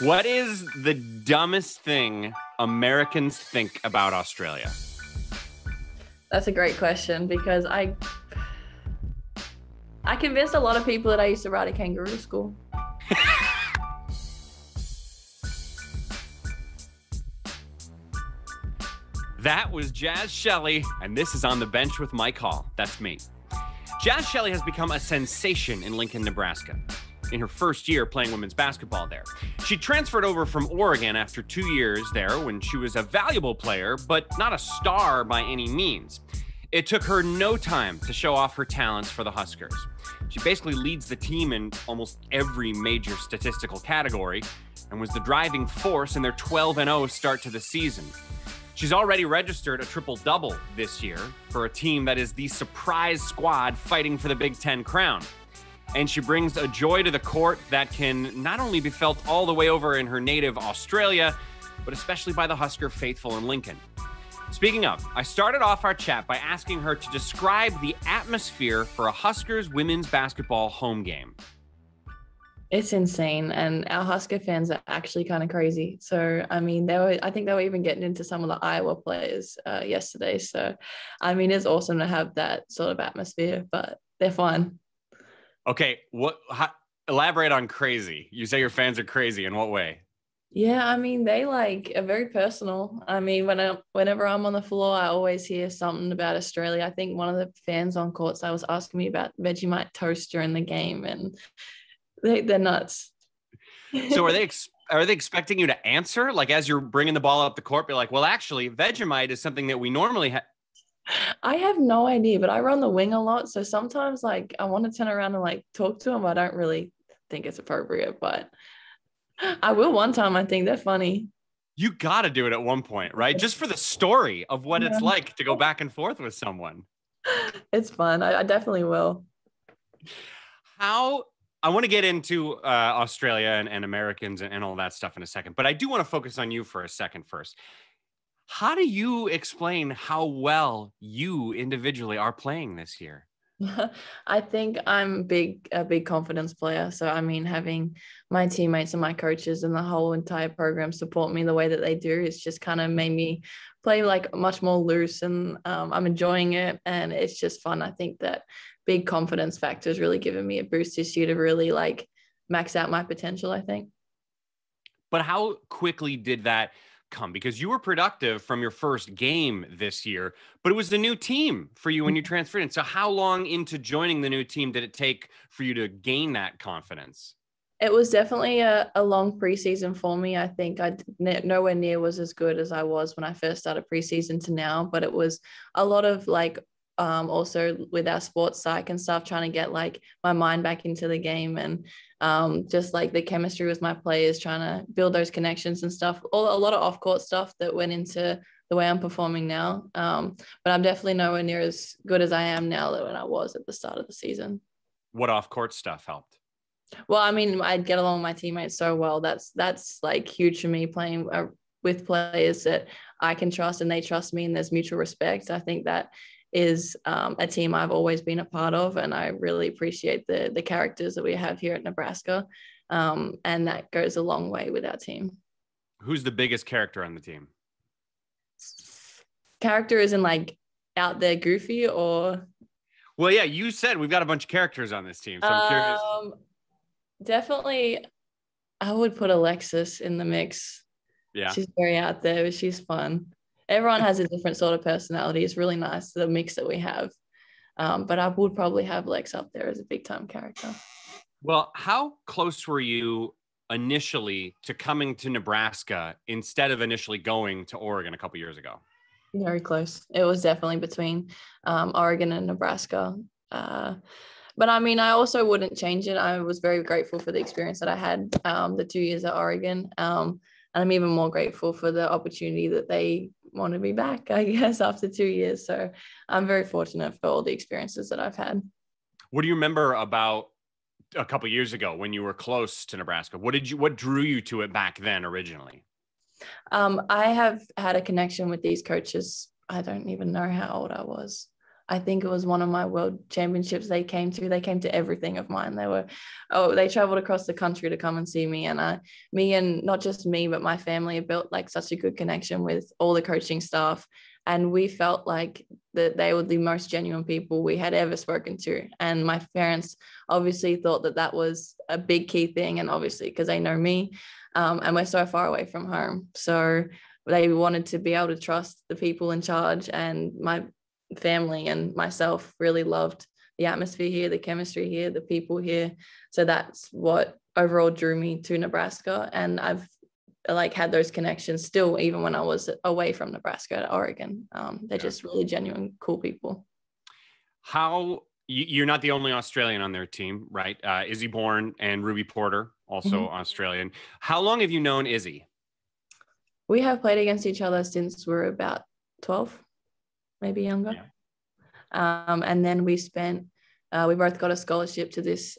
What is the dumbest thing Americans think about Australia? That's a great question because I convinced a lot of people that I used to ride a kangaroo to school. That was Jaz Shelley, and this is On the Bench with Mike Hall. That's me. Jaz Shelley has become a sensation in Lincoln, Nebraska, in her first year playing women's basketball there. She transferred over from Oregon after 2 years there when she was a valuable player, but not a star by any means. It took her no time to show off her talents for the Huskers. She basically leads the team in almost every major statistical category and was the driving force in their 12-0 start to the season. She's already registered a triple-double this year for a team that is the surprise squad fighting for the Big Ten crown. And she brings a joy to the court that can not only be felt all the way over in her native Australia, but especially by the Husker faithful in Lincoln. Speaking of, I started off our chat by asking her to describe the atmosphere for a Huskers women's basketball home game. It's insane, and our Husker fans are actually kind of crazy. So, I mean, I think they were even getting into some of the Iowa players yesterday. So, I mean, it's awesome to have that sort of atmosphere, but they're fun. Okay, elaborate on crazy. You say your fans are crazy. In what way? Yeah, I mean, they are very personal. I mean, whenever I'm on the floor, I always hear something about Australia. I think one of the fans on courts was asking me about Vegemite toast during the game, and they're nuts. So are they expecting you to answer? Like, as you're bringing the ball up the court, be like, well, actually, Vegemite is something that we normally have. I have no idea, but I run the wing a lot. So sometimes I want to turn around and talk to them. I don't really think it's appropriate, but I will one time. I think they're funny. You got to do it at one point, right? Just for the story of what it's like to go back and forth with someone. It's fun. I definitely will. I want to get into Australia and Americans and all that stuff in a second, but I do want to focus on you for a second first. How do you explain how well you individually are playing this year? I think I'm a big confidence player. So, I mean, having my teammates and my coaches and the whole entire program support me the way that they do, it's just kind of made me play much more loose, and I'm enjoying it, and it's just fun. I think that big confidence factor has really given me a boost this year to really max out my potential, I think. But how quickly did that come? Because you were productive from your first game this year, but it was the new team for you when you transferred in. So how long into joining the new team did it take for you to gain that confidence? It was definitely a long preseason for me. I think I nowhere near was as good as I was when I first started preseason to now, but it was a lot of also with our sports psych and stuff, trying to get my mind back into the game, and just the chemistry with my players, trying to build those connections and stuff. A lot of off-court stuff that went into the way I'm performing now. But I'm definitely nowhere near as good as I am now than when I was at the start of the season. What off-court stuff helped? Well, I mean, I get along with my teammates so well. That's huge for me, playing with players that I can trust and they trust me, and there's mutual respect. I think that is a team I've always been a part of, and I really appreciate the characters that we have here at Nebraska, and that goes a long way with our team. Who's the biggest character on the team? Character is in out there goofy, or? Well, yeah, you said we've got a bunch of characters on this team, so I'm curious. Definitely, I would put Alexis in the mix. Yeah, she's very out there, but she's fun. Everyone has a different sort of personality. It's really nice, the mix that we have. But I would probably have Lex up there as a big time character. Well, how close were you initially to coming to Nebraska instead of initially going to Oregon a couple years ago? Very close. It was definitely between Oregon and Nebraska. But I mean, I also wouldn't change it. I was very grateful for the experience that I had the 2 years at Oregon. And I'm even more grateful for the opportunity that they wanted me back, I guess, after 2 years. So I'm very fortunate for all the experiences that I've had. What do you remember about a couple of years ago when you were close to Nebraska? What drew you to it back then originally? I have had a connection with these coaches. I don't even know how old I was. I think it was one of my world championships they came to. They came to everything of mine. They traveled across the country to come and see me. And me and not just me, but my family have built like such a good connection with all the coaching staff. And we felt like that they were the most genuine people we had ever spoken to. And my parents obviously thought that that was a big key thing. And obviously, because they know me, and we're so far away from home. So they wanted to be able to trust the people in charge, and my family and myself really loved the atmosphere here, the chemistry here, the people here. So that's what overall drew me to Nebraska. And I've like had those connections still, even when I was away from Nebraska to Oregon. They're just really genuine, cool people. You're not the only Australian on their team, right? Izzy Bourne and Ruby Porter, also Australian. How long have you known Izzy? We have played against each other since we're about 12, maybe younger. Yeah. And then we both got a scholarship to this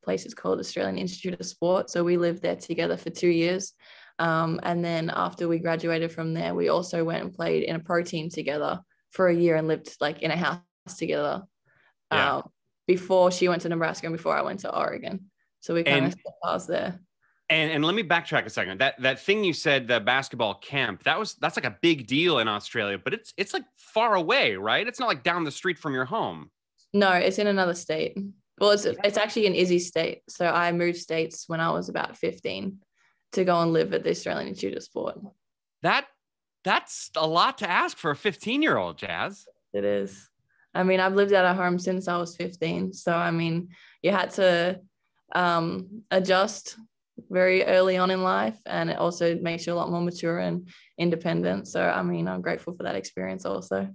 place. It's called Australian Institute of Sport. So we lived there together for 2 years. And then after we graduated from there, we also went and played in a pro team together for a year and lived like in a house together. Yeah. Before she went to Nebraska and before I went to Oregon. So we kind of stepped past there. And let me backtrack a second. That thing you said, the basketball camp, that's like a big deal in Australia, but it's like far away, right? It's not like down the street from your home. No, it's in another state. Well, it's actually in Izzy's state. So I moved states when I was about 15 to go and live at the Australian Institute of Sport. That's a lot to ask for a 15-year-old, Jazz. It is. I mean, I've lived out of home since I was 15. So, I mean, you had to adjust very early on in life, and it also makes you a lot more mature and independent. So, I mean, I'm grateful for that experience also.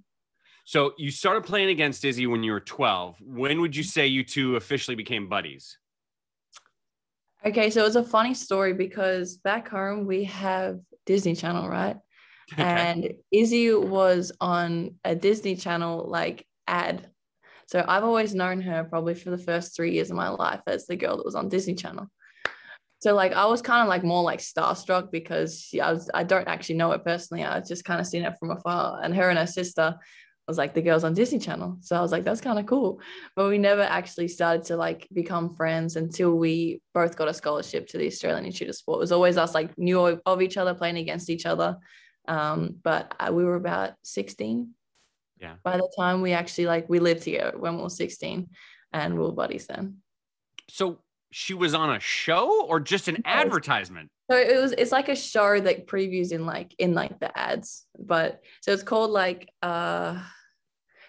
So you started playing against Izzy when you were 12. When would you say you two officially became buddies? Okay, so it's a funny story because back home we have Disney Channel, right? Okay. And Izzy was on a Disney Channel like ad. So I've always known her probably for the first 3 years of my life as the girl that was on Disney Channel. So like I was kind of like more like starstruck because I don't actually know her personally. I just kind of seen it from afar, and her and her sister was like the girls on Disney Channel. So I was like, that's kind of cool. But we never actually started to like become friends until we both got a scholarship to the Australian Institute of Sport. It was always us like knew of each other, playing against each other. But we were about 16. Yeah. By the time we actually we lived together when we were 16 and we were buddies then. So she was on a show or just an advertisement? So it's like a show that previews in the ads, but so it's called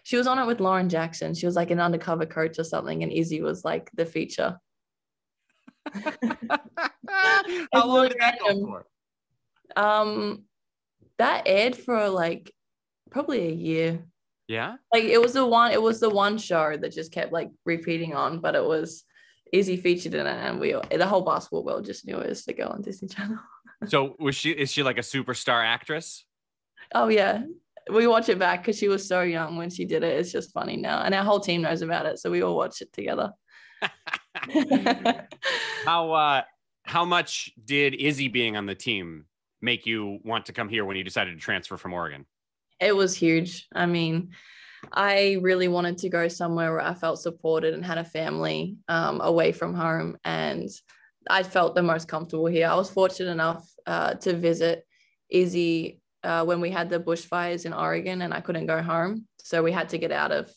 she was on it with Lauren Jackson. She was like an undercover coach or something, and Izzy was like the feature. How long did that go for? That aired for like probably a year. Yeah. Like it was the one show that just kept like repeating on, but it was Izzy featured in it, and the whole basketball world just knew it was the girl on Disney Channel. So is she like a superstar actress? Oh yeah. We watch it back because she was so young when she did it. It's just funny now. And our whole team knows about it. So we all watch it together. How much did Izzy being on the team make you want to come here when you decided to transfer from Oregon? It was huge. I mean, I really wanted to go somewhere where I felt supported and had a family away from home. And I felt the most comfortable here. I was fortunate enough to visit Izzy when we had the bushfires in Oregon and I couldn't go home. So we had to get out of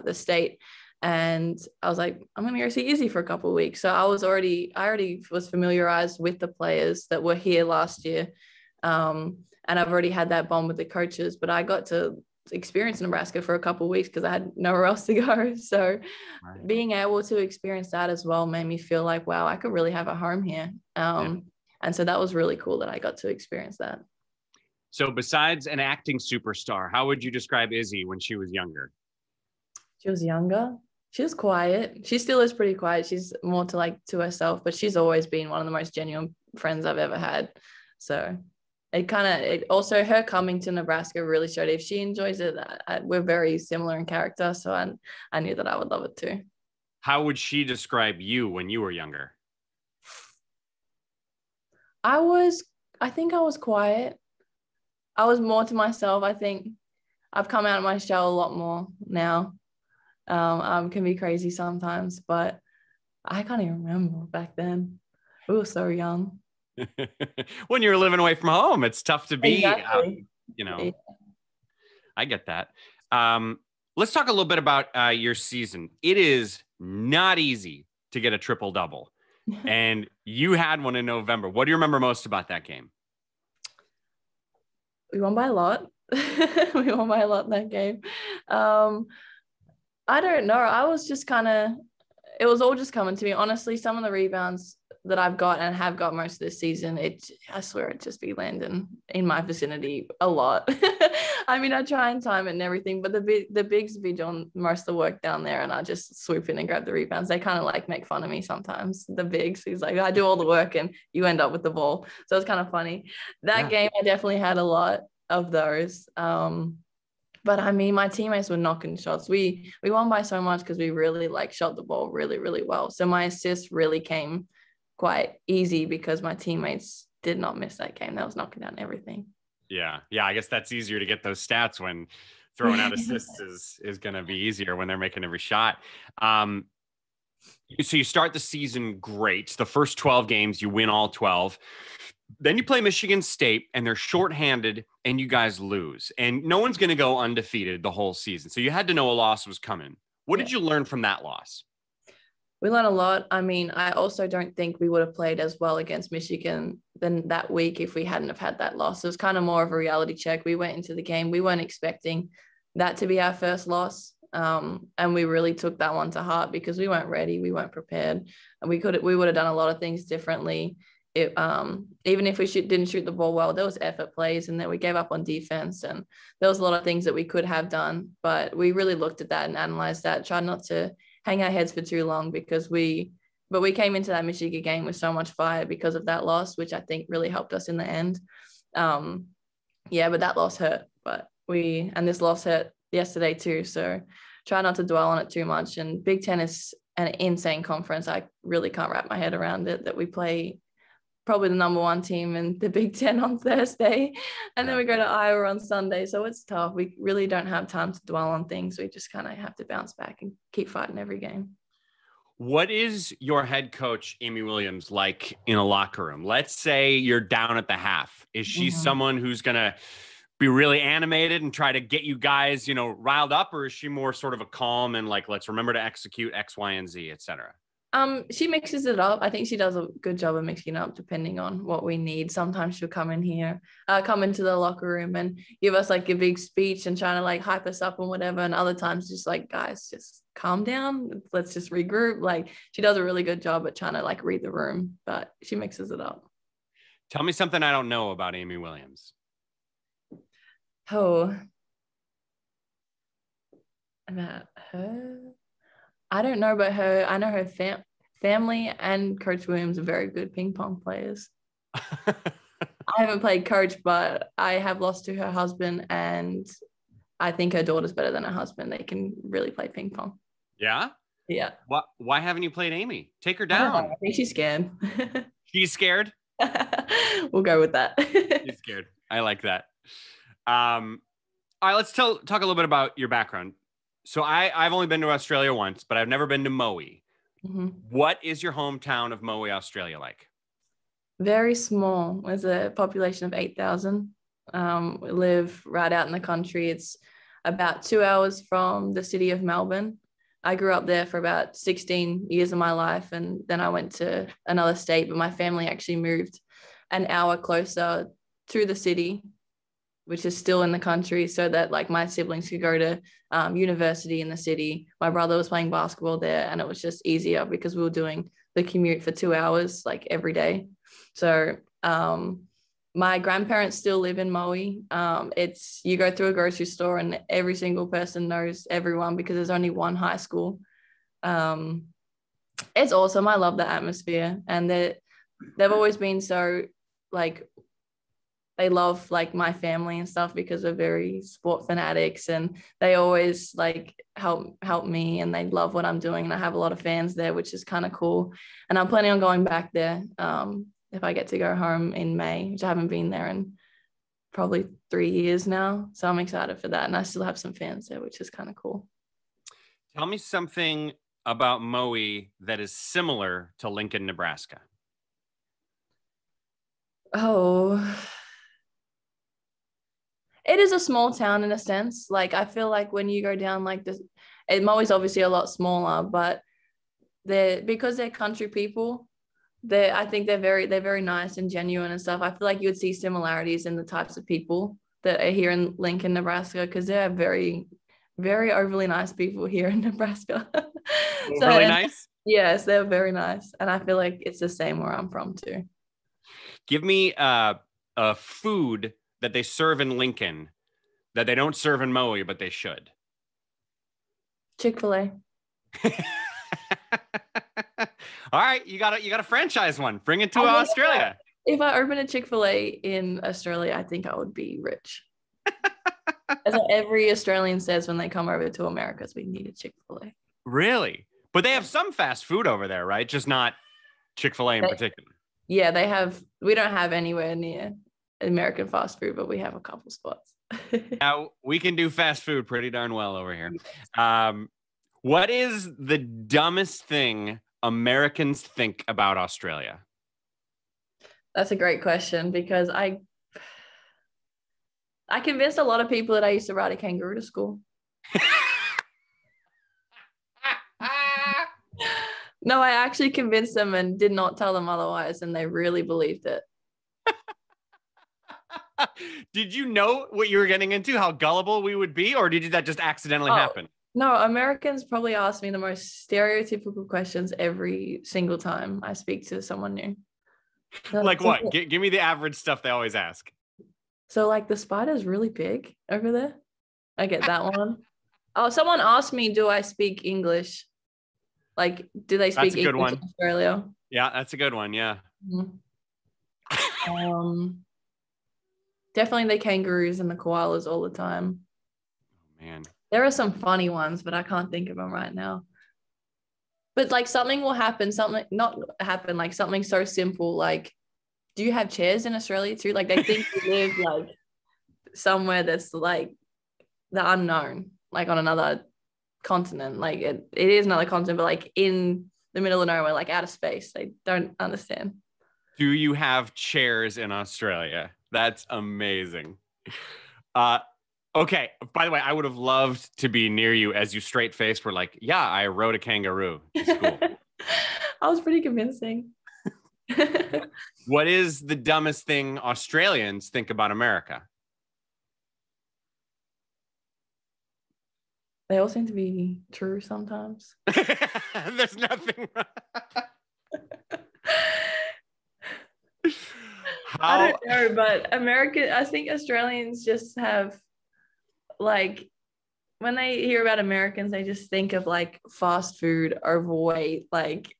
the state. And I was like, I'm going to go see Izzy for a couple of weeks. So I already was familiarized with the players that were here last year. And I've already had that bond with the coaches, but I got to experience Nebraska for a couple of weeks because I had nowhere else to go. So being able to experience that as well made me feel like, wow, I could really have a home here. And so that was really cool that I got to experience that. So besides an acting superstar, how would you describe Izzy when she was younger? She was younger. She was quiet. She still is pretty quiet. She's more to herself, but she's always been one of the most genuine friends I've ever had. So it also her coming to Nebraska really showed if she enjoys it, we're very similar in character. So I knew that I would love it too. How would she describe you when you were younger? I think I was quiet. I was more to myself. I think I've come out of my shell a lot more now. Can be crazy sometimes, but I can't even remember back then. We were so young. When you're living away from home, it's tough to be, Exactly. Yeah. I get that. Let's talk a little bit about your season. It is not easy to get a triple double, and you had one in November. What do you remember most about that game? We won by a lot. We won by a lot in that game. I don't know. I was just it was all just coming to me. Honestly, some of the rebounds that I've got and have got most of this season, I swear it just be landing in my vicinity a lot. I mean, I try and time it and everything, but the bigs be doing most of the work down there, and I just swoop in and grab the rebounds. They kind of like make fun of me sometimes. The bigs, he's like, I do all the work and you end up with the ball. So it's kind of funny. That game, I definitely had a lot of those. But I mean, my teammates were knocking shots. We won by so much because we really like shot the ball really, really well. So my assists really came quite easy because my teammates did not miss that game. That was knocking down everything. Yeah. I guess that's easier to get those stats when throwing out assists is going to be easier when they're making every shot. So you start the season great. The first 12 games, you win all 12. Then you play Michigan State and they're shorthanded and you guys lose. And no one's going to go undefeated the whole season. So you had to know a loss was coming. What did you learn from that loss? We learned a lot. I mean, I also don't think we would have played as well against Michigan than that week if we hadn't have had that loss. It was kind of more of a reality check. We went into the game. We weren't expecting that to be our first loss. And we really took that one to heart because we weren't ready. We weren't prepared. And we would have done a lot of things differently. Even if we didn't shoot the ball well, there was effort plays and then we gave up on defense, and there was a lot of things that we could have done, but we really looked at that and analyzed that, tried not to hang our heads for too long because we came into that Michigan game with so much fire because of that loss, which I think really helped us in the end. But that loss hurt, and this loss hurt yesterday too. So try not to dwell on it too much. And Big Ten is an insane conference. I really can't wrap my head around it, that we play probably the number one team in the Big Ten on Thursday. And then we go to Iowa on Sunday. So it's tough. We really don't have time to dwell on things. We just kind of have to bounce back and keep fighting every game. What is your head coach, Amy Williams, like in a locker room? Let's say you're down at the half. Is she someone who's going to be really animated and try to get you guys, riled up? Or is she more sort of a calm and like, let's remember to execute X, Y, and Z, et cetera? She mixes it up. I think she does a good job of mixing it up depending on what we need. Sometimes she'll come into the locker room and give us like a big speech and trying to like hype us up and whatever. And other times just like, guys, just calm down. Let's just regroup. Like she does a really good job at trying to like read the room, but she mixes it up. Tell me something I don't know about Amy Williams. Oh, about her? I don't know about her. I know her family and Coach Williams are very good ping pong players. I haven't played coach, but I have lost to her husband, and I think her daughter's better than her husband. They can really play ping pong. Yeah? Yeah. Why haven't you played Amy? Take her down. I think she's scared. She's scared? We'll go with that. She's scared. I like that. All right, let's talk a little bit about your background. So I've only been to Australia once, but I've never been to Maui. What is your hometown of Maui, Australia like? Very small. There's a population of 8,000. We live right out in the country. It's about 2 hours from the city of Melbourne. I grew up there for about 16 years of my life, and then I went to another state, but my family actually moved an hour closer to the city, which is still in the country, so that like my siblings could go to university in the city. My brother was playing basketball there, and it was just easier because we were doing the commute for 2 hours like every day. So my grandparents still live in Maui. You go through a grocery store and every single person knows everyone because there's only one high school. It's awesome. I love the atmosphere, and they've always been so like, they love like my family and stuff because we're very sport fanatics, and they always like help me, and they love what I'm doing. And I have a lot of fans there, which is kind of cool. And I'm planning on going back there if I get to go home in May, which I haven't been there in probably 3 years now. So I'm excited for that. And I still have some fans there, which is kind of cool. Tell me something about Moe that is similar to Lincoln, Nebraska. Oh, it is a small town in a sense. Like I feel like when you go down like this, Moe's obviously a lot smaller, but because they're country people, I think they're very nice and genuine and stuff. I feel like you would see similarities in the types of people that are here in Lincoln, Nebraska, because they're very, very overly nice people here in Nebraska. So Really nice? yes, they're very nice. And I feel like it's the same where I'm from too. Give me a food that they serve in Lincoln that they don't serve in Moe, but they should. Chick-fil-A. All right, you got to franchise one. Bring it to Australia. If I open a Chick-fil-A in Australia, I think I would be rich. As every Australian says when they come over to America, so we need a Chick-fil-A. Really? But they have some fast food over there, right? Just not Chick-fil-A in particular. Yeah, they have. We don't have anywhere near American fast food, but we have a couple spots. Now, we can do fast food pretty darn well over here. What is the dumbest thing Americans think about Australia? That's a great question because I convinced a lot of people that I used to ride a kangaroo to school. No, I actually convinced them and did not tell them otherwise, and they really believed it. Did you know what you were getting into, how gullible we would be, or did that just accidentally happen? No, Americans probably ask me the most stereotypical questions every single time I speak to someone new. Like what? Give me the average stuff they always ask. So like the spider's really big over there. I get that one. Oh, someone asked me, do I speak English? Like, do they speak English in Australia? Yeah, that's a good one. Yeah. Mm-hmm. Definitely the kangaroos and the koalas all the time. Oh, man. There are some funny ones, but I can't think of them right now. But like something will happen, like something so simple. Like, do you have chairs in Australia too? Like they think you live like somewhere that's like the unknown, like on another continent. Like it is another continent, but like in the middle of nowhere, like out of space. They don't understand. Do you have chairs in Australia? That's amazing. Okay. By the way, I would have loved to be near you as you straight-faced were like, yeah, I rode a kangaroo to school. I was pretty convincing. What is the dumbest thing Australians think about America? They all seem to be true sometimes. There's nothing wrong. I don't know, but I think Australians just have like when they hear about Americans, they just think of like fast food, overweight, like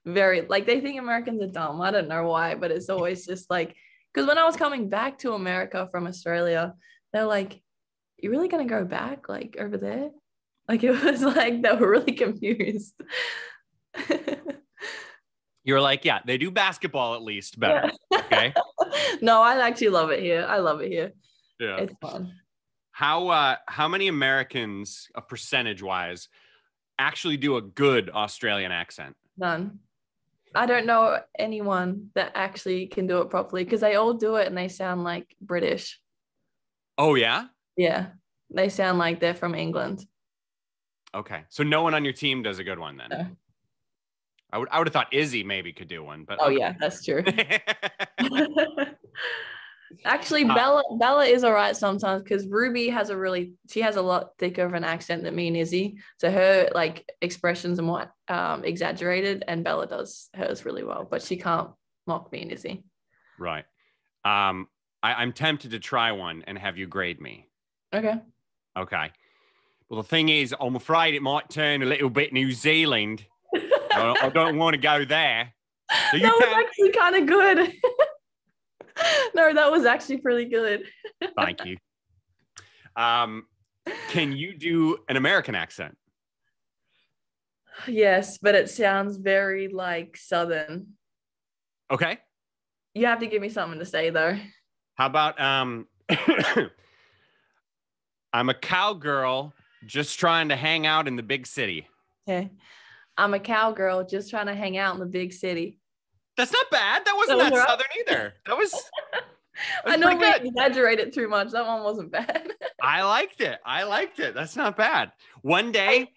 very like they think Americans are dumb. I don't know why, but it's always just like because when I was coming back to America from Australia, they're like, "You really gonna go back like over there?" Like it was like they were really confused. You're like, yeah, they do basketball at least better. Yeah. Okay. No, I actually love it here. I love it here. Yeah. It's fun. How many Americans, percentage-wise, actually do a good Australian accent? None. I don't know anyone that actually can do it properly because they all do it and they sound like British. Oh, yeah? Yeah. They sound like they're from England. Okay. So no one on your team does a good one then? No. I would have thought Izzy maybe could do one, but okay. Yeah, that's true. Actually, Bella is all right sometimes because Ruby she has a lot thicker of an accent than me and Izzy. So her like expressions are more exaggerated, and Bella does hers really well, but she can't mock me and Izzy. Right. I'm tempted to try one and have you grade me. Okay. Okay. Well, the thing is, I'm afraid it might turn a little bit New Zealand. I don't want to go there. So that was actually kind of good. No, that was actually pretty good. Thank you. Can you do an American accent? Yes, but it sounds very like Southern. Okay. You have to give me something to say though. How about I'm a cowgirl, Just trying to hang out in the big city. Okay. I'm a cowgirl just trying to hang out in the big city. That's not bad. That wasn't that Southern either. That was I know pretty we good. exaggerated too much. That one wasn't bad. I liked it. That's not bad. One day,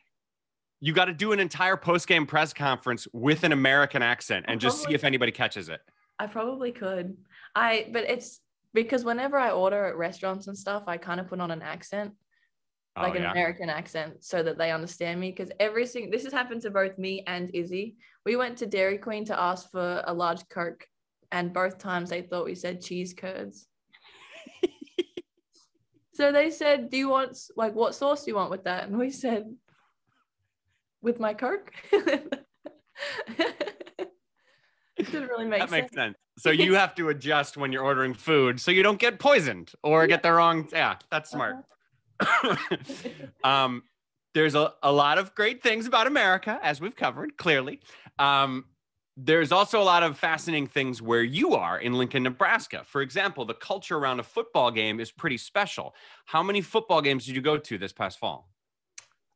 you got to do an entire post-game press conference with an American accent and just see if anybody catches it. I probably could. But it's because whenever I order at restaurants and stuff, I kind of put on an accent, like an American accent, so that they understand me. Because this has happened to both me and Izzy. We went to Dairy Queen to ask for a large Coke, and both times they thought we said cheese curds. So they said, "Do you want what sauce do you want with that?" And we said, "With my Coke." It didn't really make sense. That makes sense. So you have to adjust when you're ordering food so you don't get poisoned or get the wrong. Yeah, that's smart. There's a lot of great things about America, as we've covered, clearly. There's also a lot of fascinating things where you are in Lincoln, Nebraska. For example, the culture around a football game is pretty special. How many football games did you go to this past fall?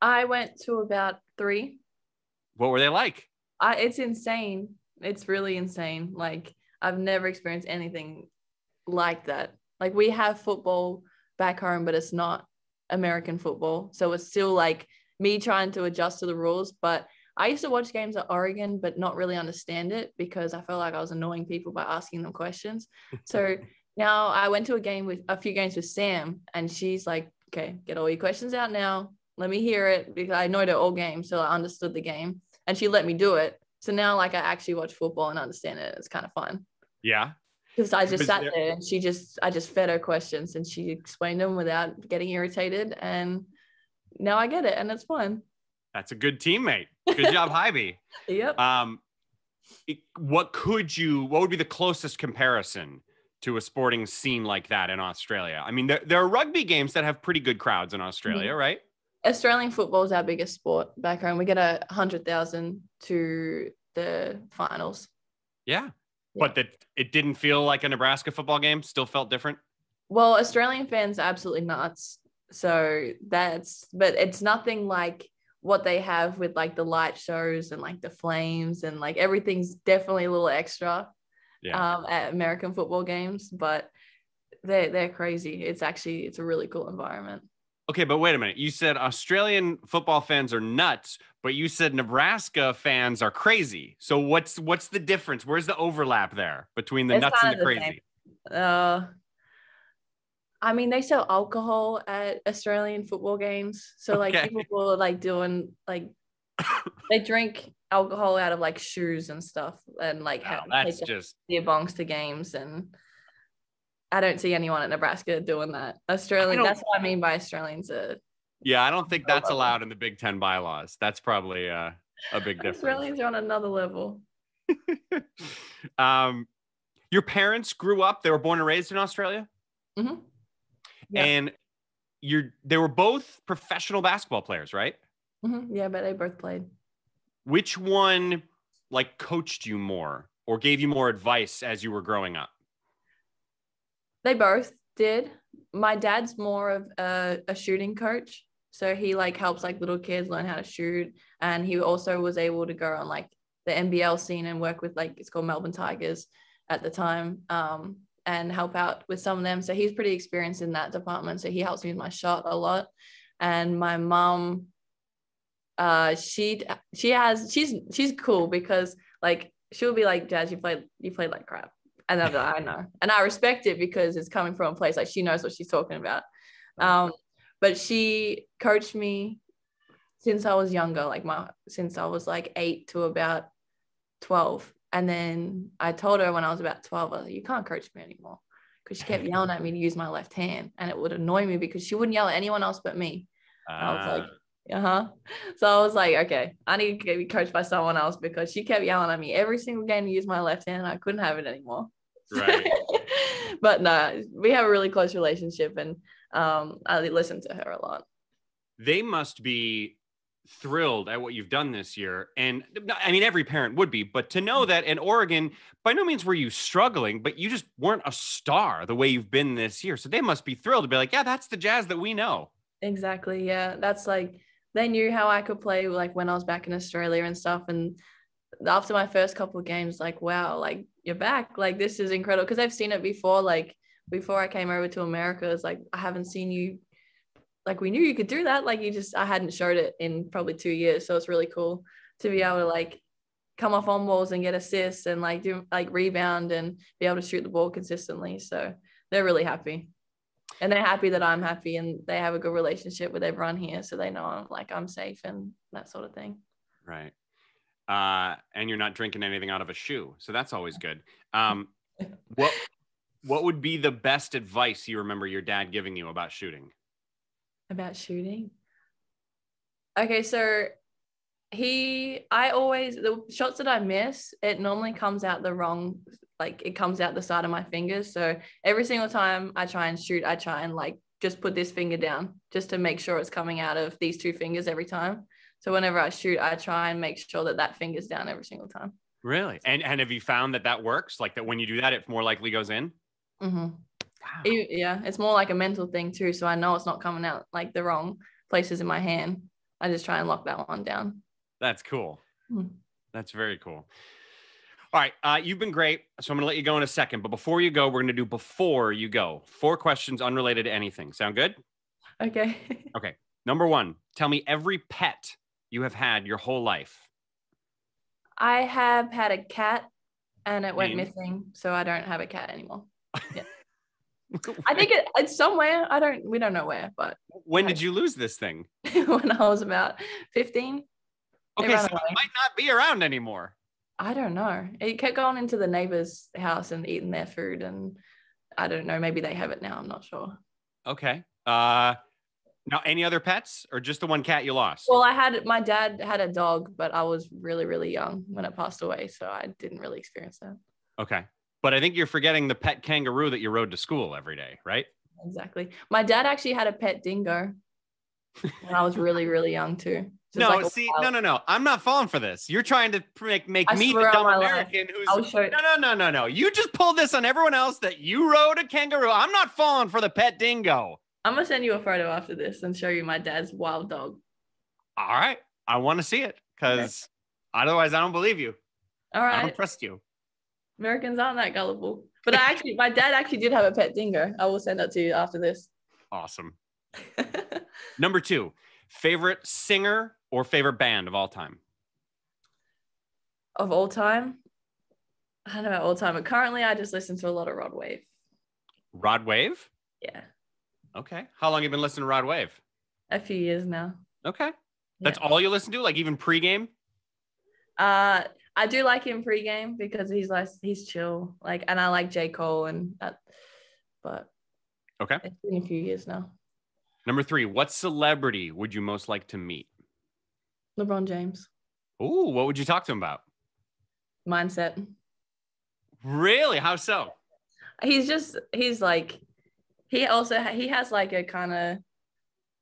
I went to about 3. What were they like? It's insane. It's really insane. Like, I've never experienced anything like that. Like, we have football back home, but it's not American football. So it's still like me trying to adjust to the rules. But I used to watch games at Oregon, but not really understand it because I felt like I was annoying people by asking them questions. So now I went to a few games with Sam, and she's like, "Okay, get all your questions out now. Let me hear it," because I know they're all games. So I understood the game, and she let me do it. So now, like, I actually watch football and understand it. It's kind of fun. Yeah. Because I just sat there and I just fed her questions and she explained them without getting irritated. And now I get it and it's fun. That's a good teammate. Good job, Hybe. Yep. What would be the closest comparison to a sporting scene like that in Australia? I mean, there are rugby games that have pretty good crowds in Australia, right? Australian football is our biggest sport back home. We get 100,000 to the finals. Yeah. But it didn't feel like a Nebraska football game? Still felt different? Well, Australian fans are absolutely nuts. So but it's nothing like what they have with like the light shows and like the flames and like everything's definitely a little extra at American football games, but they're crazy. It's a really cool environment. Okay, but wait a minute. You said Australian football fans are nuts, but you said Nebraska fans are crazy. So what's the difference? Where's the overlap there between the nuts and the crazy? I mean, they sell alcohol at Australian football games. So like people are like doing like they drink alcohol out of like shoes and stuff and like that's just beer bongs to games, and I don't see anyone at Nebraska doing that. Australian, that's what I mean by Australians. Yeah, I don't think that's allowed in the Big Ten bylaws. That's probably a big difference. Australians are on another level. Your parents grew up, they were born and raised in Australia? Mm-hmm. Yeah. And they were both professional basketball players, right? Mm-hmm. Yeah, but they both played. Which one like coached you more or gave you more advice as you were growing up? They both did. My dad's more of a shooting coach. So he like helps like little kids learn how to shoot. And he also was able to go on like the NBL scene and work with like, it's called Melbourne Tigers at the time, and help out with some of them. So he's pretty experienced in that department. So he helps me with my shot a lot. And my mom, she's cool because like, she'll be like, "Jazz, you played like crap." And I'm like, "I know." And I respect it because it's coming from a place like she knows what she's talking about. But she coached me since I was younger, since I was like 8 to about 12. And then I told her when I was about 12, I was like, "You can't coach me anymore." Because she kept yelling at me to use my left hand. And it would annoy me because she wouldn't yell at anyone else but me. I was like, So I was like, okay, I need to be coached by someone else because she kept yelling at me every single game to use my left hand. I couldn't have it anymore. Right. But no, we have a really close relationship, and I listen to her a lot. They must be thrilled at what you've done this year. And I mean, every parent would be, but to know that in Oregon, by no means were you struggling, but you just weren't a star the way you've been this year. So they must be thrilled to be like, "Yeah, that's the Jazz that we know." Exactly. Yeah. That's like, they knew how I could play like when I was back in Australia and stuff. And after my first couple of games, like, wow, like you're back. Like, this is incredible. Because I've seen it before. Like, before I came over to America, it's like, I haven't seen you. Like, we knew you could do that. Like, I hadn't showed it in probably 2 years. So it's really cool to be able to like come off on balls and get assists and like do like rebound and be able to shoot the ball consistently. So they're really happy. And they're happy that I'm happy, and they have a good relationship with everyone here. So they know I'm safe and that sort of thing. Right. And you're not drinking anything out of a shoe. So that's always good. What would be the best advice you remember your dad giving you about shooting? About shooting? Okay, so the shots that I miss, it normally comes out the wrong, like it comes out the side of my fingers. So every single time I try and shoot, I try and like just put this finger down just to make sure it's coming out of these two fingers every time. So whenever I shoot, I try and make sure that finger's down every single time. Really? And have you found that works? Like that when you do that, it more likely goes in? Mm-hmm. Wow. Yeah, it's more like a mental thing too. So I know it's not coming out like the wrong places in my hand. I just try and lock that one down. That's cool. Mm. That's very cool. All right. You've been great. So I'm going to let you go in a second. But before you go, we're going to do before you go. 4 questions unrelated to anything. Sound good? Okay. Okay. Number 1, tell me every pet you have had your whole life. I have had a cat and it went missing. So I don't have a cat anymore. Yeah. I think it's somewhere. We don't know where, but. When did you lose this thing? When I was about 15. Okay, so it might not be around anymore. I don't know. It kept going into the neighbor's house and eating their food, and I don't know. Maybe they have it now. I'm not sure. Okay. Now, any other pets or just the one cat you lost? Well, my dad had a dog, but I was really, really young when it passed away, so I didn't really experience that. Okay. But I think you're forgetting the pet kangaroo that you rode to school every day, right? Exactly. My dad actually had a pet dingo when I was really, really young too. No, no. I'm not falling for this. You're trying to make me the dumb American who's... No. You just pulled this on everyone else that you rode a kangaroo. I'm not falling for the pet dingo. I'm going to send you a photo after this and show you my dad's wild dog. All right. I want to see it because otherwise I don't believe you. All right. I don't trust you. Americans aren't that gullible. But my dad actually did have a pet dingo. I will send that to you after this. Awesome. Number 2, favorite singer or favorite band of all time? Of all time? I don't know about all time, but currently I just listen to a lot of Rod Wave. Rod Wave? Yeah. Okay. How long have you been listening to Rod Wave? A few years now. Okay. That's all you listen to? Like even pregame? I do like him pregame because he's chill. Like, and I like J. Cole and that, but okay. It's been a few years now. Number 3, what celebrity would you most like to meet? LeBron James. Ooh, what would you talk to him about? Mindset. Really? How so? He has like a kind of,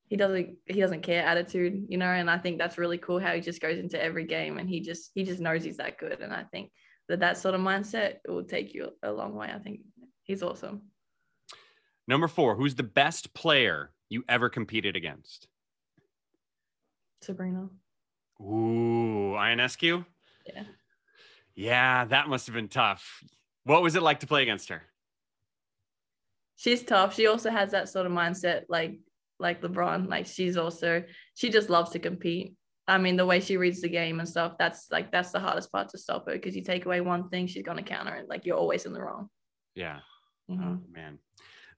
he doesn't care attitude, you know, and I think that's really cool how he just goes into every game and he just knows he's that good. And I think that sort of mindset will take you a long way. I think he's awesome. Number 4, who's the best player you ever competed against? Sabrina. Ooh, Ionescu? Yeah. Yeah, that must have been tough. What was it like to play against her? She's tough. She also has that sort of mindset like LeBron. Like she just loves to compete. I mean, the way she reads the game and stuff, that's the hardest part to stop her because you take away one thing, she's going to counter it. Like you're always in the wrong. Yeah. Mm-hmm. Oh, man.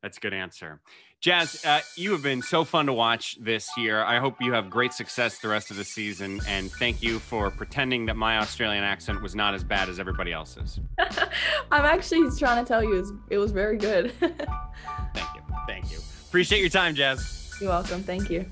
That's a good answer. Jazz, you have been so fun to watch this year. I hope you have great success the rest of the season. And thank you for pretending that my Australian accent was not as bad as everybody else's. I'm actually trying to tell you it was very good. Thank you. Appreciate your time, Jazz. You're welcome. Thank you.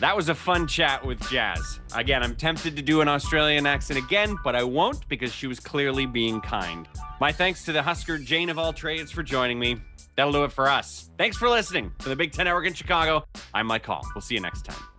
That was a fun chat with Jazz. Again, I'm tempted to do an Australian accent again, but I won't because she was clearly being kind. My thanks to the Husker Jane of all trades for joining me. That'll do it for us. Thanks for listening to the Big Ten Network in Chicago. I'm Mike Hall. We'll see you next time.